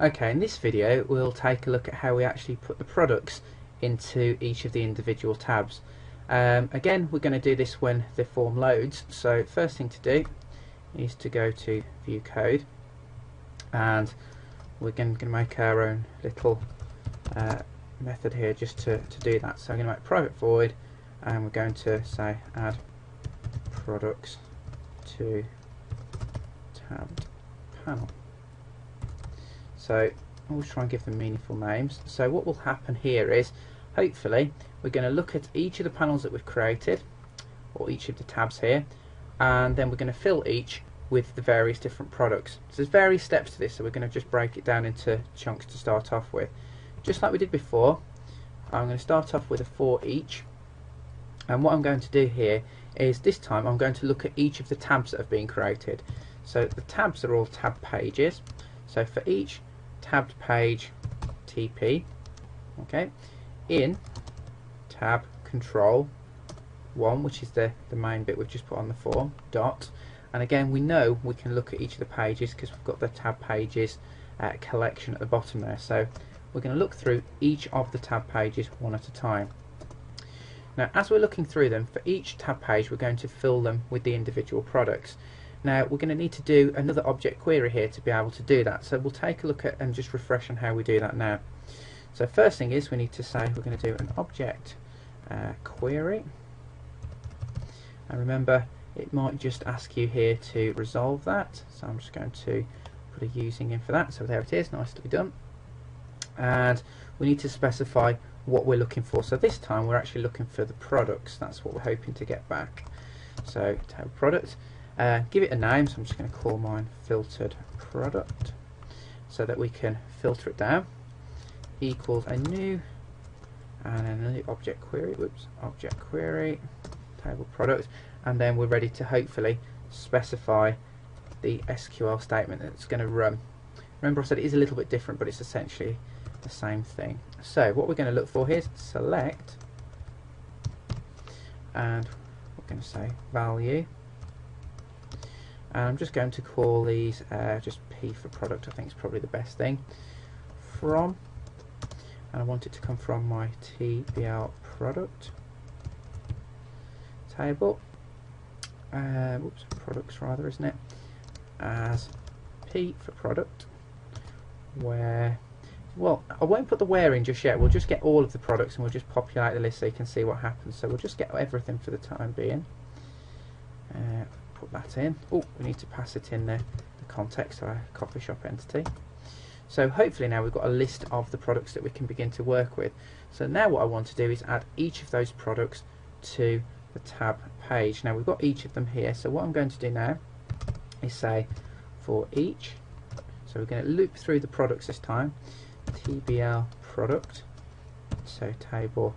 Okay, in this video we'll take a look at how we actually put the products into each of the individual tabs. Again, we're going to do this when the form loads, so first thing to do is to go to view code, and we're going to make our own little method here just to do that. So I'm going to make private void, and we're going to say add products to tabbed panel. So we'll try and give them meaningful names. So what will happen here is, hopefully, we're going to look at each of the panels that we've created, or each of the tabs here, and then we're going to fill each with the various different products. So there's various steps to this, so we're going to just break it down into chunks to start off with. Just like we did before, I'm going to start off with a for each, and what I'm going to do here is this time I'm going to look at each of the tabs that have been created. So the tabs are all tab pages, so for each tabbed page TP, okay, in tab control 1, which is the main bit we've just put on the form, dot, and again we know we can look at each of the pages because we've got the tab pages collection at the bottom there, so we're going to look through each of the tab pages one at a time. Now as we're looking through them, for each tab page we're going to fill them with the individual products. Now we're going to need to do another object query here to be able to do that, so we'll take a look at and just refresh on how we do that now. So first thing is we need to say we're going to do an object query, and remember it might just ask you here to resolve that, so I'm just going to put a using in for that. So there it is, nicely done. And we need to specify what we're looking for, so this time we're actually looking for the products. That's what we're hoping to get back. So tab product, give it a name, so I'm just going to call mine filtered product so that we can filter it down, equals a new, and then a new object query, object query table product, and then we're ready to hopefully specify the SQL statement that's going to run. Remember I said it is a little bit different, but it's essentially the same thing. So what we're going to look for here is select, and we're going to say value, and I'm just going to call these just P for product. I think it's probably the best thing. From, and I want it to come from my TBL product table, products rather, isn't it, as P for product, where, well, I won't put the where in just yet, we'll just get all of the products and we'll just populate the list so you can see what happens. So we'll just get everything for the time being. Put that in. Oh, we need to pass it in the context, so our coffee shop entity. So hopefully now we've got a list of the products that we can begin to work with. So now what I want to do is add each of those products to the tab page. Now we've got each of them here, so what I'm going to do now is say for each, so we're going to loop through the products this time, TBL product, so table,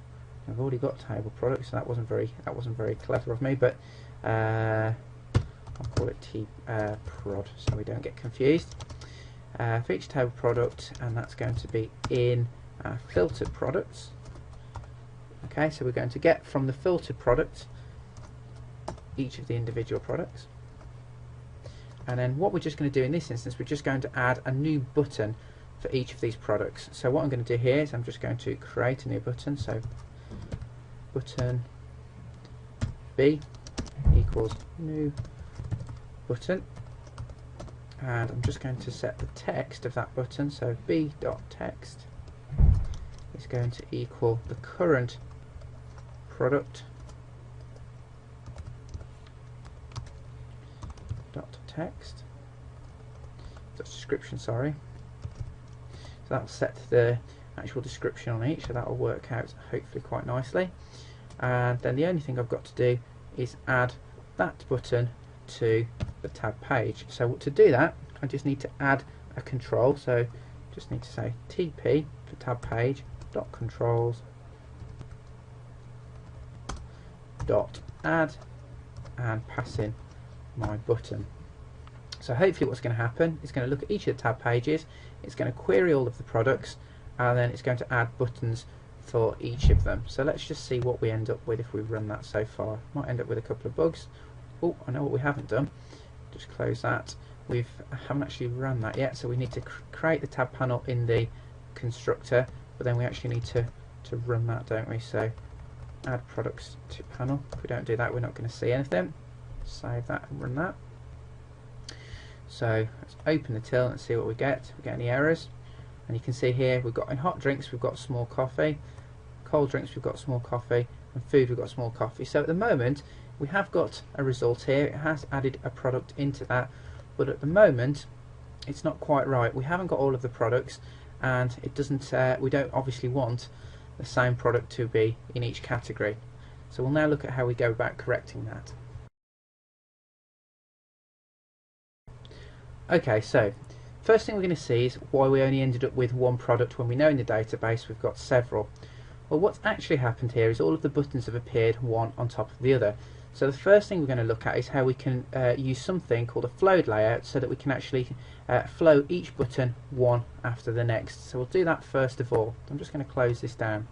I've already got table product, so that wasn't very clever of me, but I'll call it prod so we don't get confused. For each table product, and that's going to be in filtered products. Okay, so we're going to get from the filtered products each of the individual products, and then what we're just going to do in this instance, we're just going to add a new button for each of these products. So what I'm going to do here is I'm just going to create a new button, so button B equals new button, and I'm just going to set the text of that button, so b.text is going to equal the current product dot text dot description, sorry. So that'll set the actual description on each, so that'll work out hopefully quite nicely. And then the only thing I've got to do is add that button to the tab page. So to do that, I just need to add a control, so just need to say TP for tab page dot controls dot add, and pass in my button. So hopefully what's going to happen, it's going to look at each of the tab pages, it's going to query all of the products, and then it's going to add buttons for each of them. So let's just see what we end up with if we run that so far. Might end up with a couple of bugs. Oh, I know what we haven't done. Just close that. we haven't actually run that yet, so we need to create the tab panel in the constructor, but then we actually need to run that, don't we? So add products to panel. If we don't do that, we're not going to see anything. Save that and run that. So let's open the till and see what we get. If we get any errors, and you can see here we've got in hot drinks we've got small coffee, cold drinks we've got small coffee, and food we've got small coffee. So at the moment we have got a result here. It has added a product into that, but at the moment it's not quite right. We haven't got all of the products, and it doesn't. We don't obviously want the same product to be in each category. So we'll now look at how we go about correcting that. Okay, so first thing we're going to see is why we only ended up with one product when we know in the database we've got several. Well, what's actually happened here is all of the buttons have appeared one on top of the other. So the first thing we're going to look at is how we can use something called a flowed layout so that we can actually flow each button one after the next. So we'll do that first of all. I'm just going to close this down.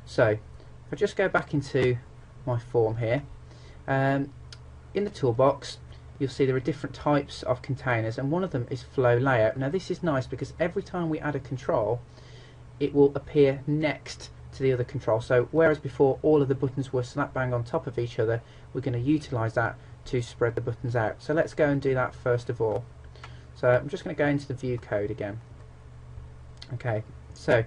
So if I just go back into my form here, in the toolbox you'll see there are different types of containers, and one of them is flow layout. Now this is nice because every time we add a control it will appear next to the other control. So whereas before all of the buttons were slap bang on top of each other, we're going to utilize that to spread the buttons out. So let's go and do that first of all. So I'm just going to go into the view code again. Okay, so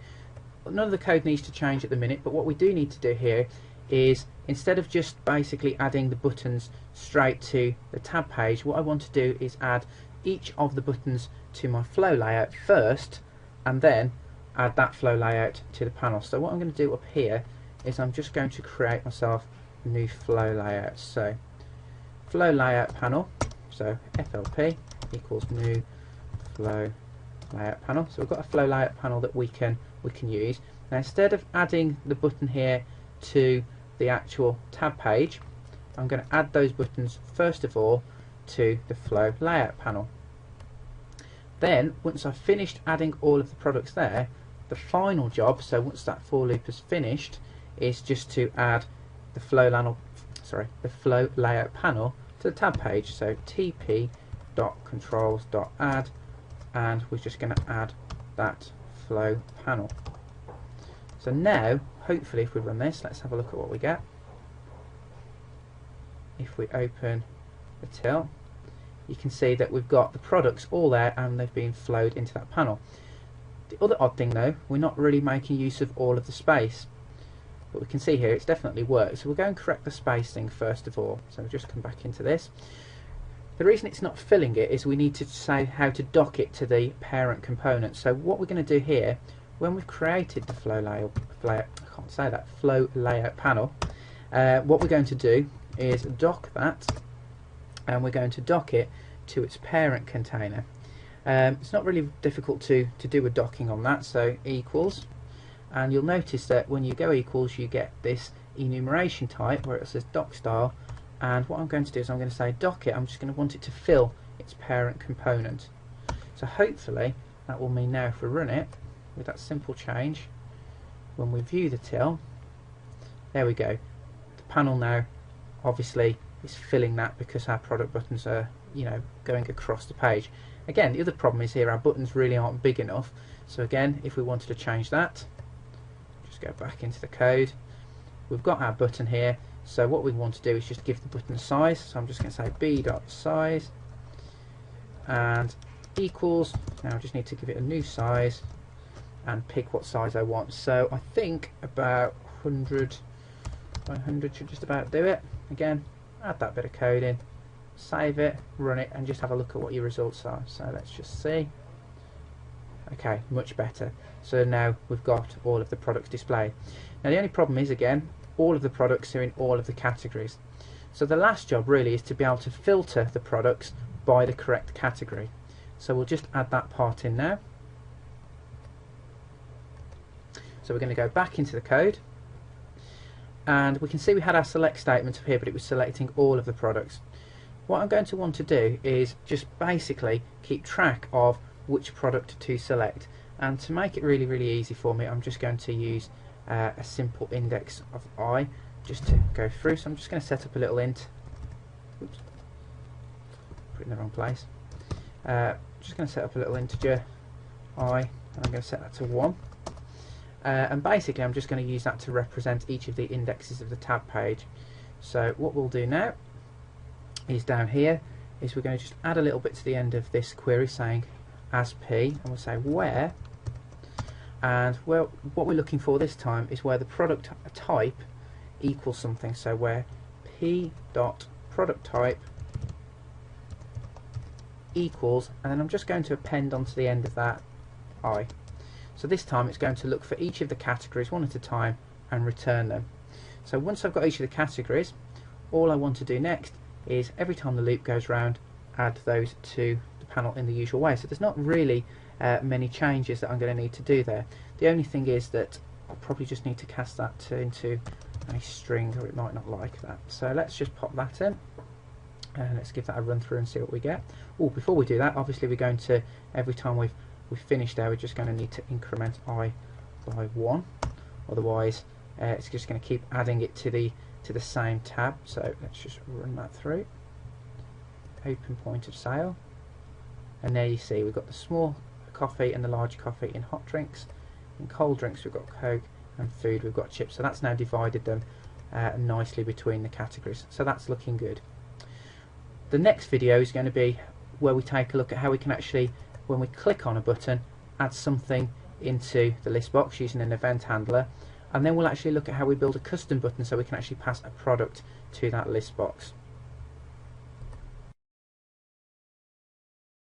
none of the code needs to change at the minute, but what we do need to do here is, instead of just basically adding the buttons straight to the tab page, what I want to do is add each of the buttons to my flow layout first, and then add that flow layout to the panel. So what I'm going to do up here is I'm just going to create myself a new flow layout. So flow layout panel, so FLP equals new flow layout panel. So we've got a flow layout panel that we can use. Now instead of adding the button here to the actual tab page, I'm going to add those buttons first of all to the flow layout panel. Then once I've finished adding all of the products there, the final job, so once that for loop is finished, is just to add the flow layout panel to the tab page. So tp.controls.add, and we're just going to add that flow panel. So now hopefully if we run this, let's have a look at what we get. If we open the till, you can see that we've got the products all there and they've been flowed into that panel. The other odd thing though, we're not really making use of all of the space, but we can see here it's definitely worked. So we'll go and correct the space thing first of all. So we'll just come back into this. The reason it's not filling it is we need to say how to dock it to the parent component. So what we're going to do here, when we've created the flow layout panel, what we're going to do is dock that, and we're going to dock it to its parent container. It's not really difficult to do a docking on that, so equals, and you'll notice that when you go equals you get this enumeration type where it says dock style, and what I'm going to do is I'm going to say dock it. I'm just going to want it to fill its parent component. So hopefully that will mean now if we run it with that simple change, when we view the till, there we go, the panel now obviously is filling that because our product buttons are, you know, going across the page. Again, the other problem is here our buttons really aren't big enough, so again if we wanted to change that, just go back into the code, we've got our button here, so what we want to do is just give the button a size. So I'm just going to say b.size and equals, now I just need to give it a new size and pick what size I want. So I think about 100 by 100 should just about do it. Again, add that bit of code in, save it, run it, and just have a look at what your results are. So let's just see. Okay, much better. So now we've got all of the products displayed. Now the only problem is, again, all of the products are in all of the categories. So the last job really is to be able to filter the products by the correct category. So we'll just add that part in now. So we're going to go back into the code, and we can see we had our select statement up here, but it was selecting all of the products. What I'm going to want to do is just basically keep track of which product to select, and to make it really easy for me, I'm just going to use a simple index of I just to go through. So I'm just going to set up a little int. Oops. put it in the wrong place. Just going to set up a little integer I, and I'm going to set that to 1. And basically I'm just going to use that to represent each of the indexes of the tab page. So what we'll do now is down here is we're going to just add a little bit to the end of this query saying as P, and we'll say where, and well, what we're looking for this time is where the product type equals something, so where P dot product type equals, and then I'm just going to append onto the end of that I. So this time it's going to look for each of the categories one at a time and return them. So once I've got each of the categories, all I want to do next is every time the loop goes round, add those to the panel in the usual way. So there's not really many changes that I'm going to need to do there. The only thing is that I'll probably just need to cast that into a string, or it might not like that. So let's just pop that in, and let's give that a run through and see what we get. Oh, before we do that, obviously we're going to, every time we've finished there, we're just going to need to increment I by 1, otherwise it's just going to keep adding it to the same tab. So let's just run that through. Open point of sale, and there you see we've got the small coffee and the large coffee in hot drinks. In cold drinks we've got Coke, and food we've got chips. So that's now divided them nicely between the categories, so that's looking good. The next video is going to be where we take a look at how we can actually, when we click on a button, add something into the list box using an event handler, and then we'll actually look at how we build a custom button so we can actually pass a product to that list box.